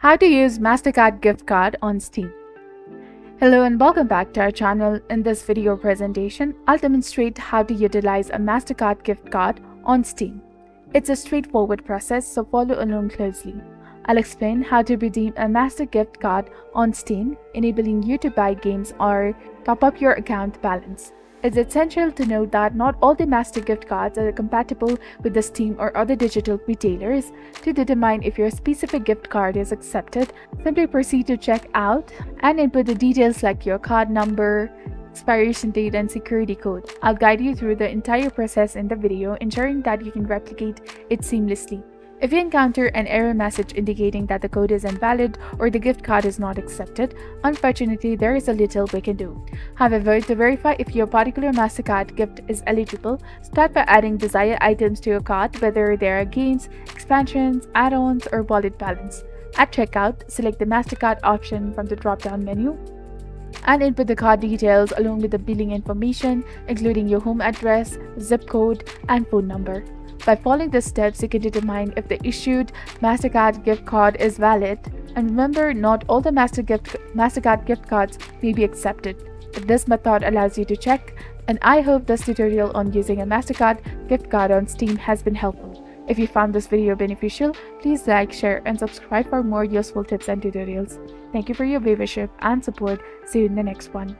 How to use Mastercard Gift Card on Steam. Hello and welcome back to our channel. In this video presentation, I'll demonstrate how to utilize a Mastercard gift card on Steam. It's a straightforward process, so follow along closely. I'll explain how to redeem a Master gift card on Steam, enabling you to buy games or top up your account balance. It's essential to note that not all the Master gift cards are compatible with the Steam or other digital retailers. To determine if your specific gift card is accepted, simply proceed to check out and input the details like your card number, expiration date, and security code. I'll guide you through the entire process in the video, ensuring that you can replicate it seamlessly. If you encounter an error message indicating that the code is invalid or the gift card is not accepted, unfortunately, there is a little we can do. However, to verify if your particular Mastercard gift is eligible, start by adding desired items to your cart, whether they are games, expansions, add-ons, or wallet balance. At checkout, select the Mastercard option from the drop-down menu and input the card details along with the billing information, including your home address, zip code, and phone number. By following the steps, you can determine if the issued Mastercard gift card is valid. And remember, not all the Mastercard gift cards may be accepted, but this method allows you to check. And I hope this tutorial on using a Mastercard gift card on Steam has been helpful. If you found this video beneficial, please like, share, and subscribe for more useful tips and tutorials. Thank you for your viewership and support. See you in the next one.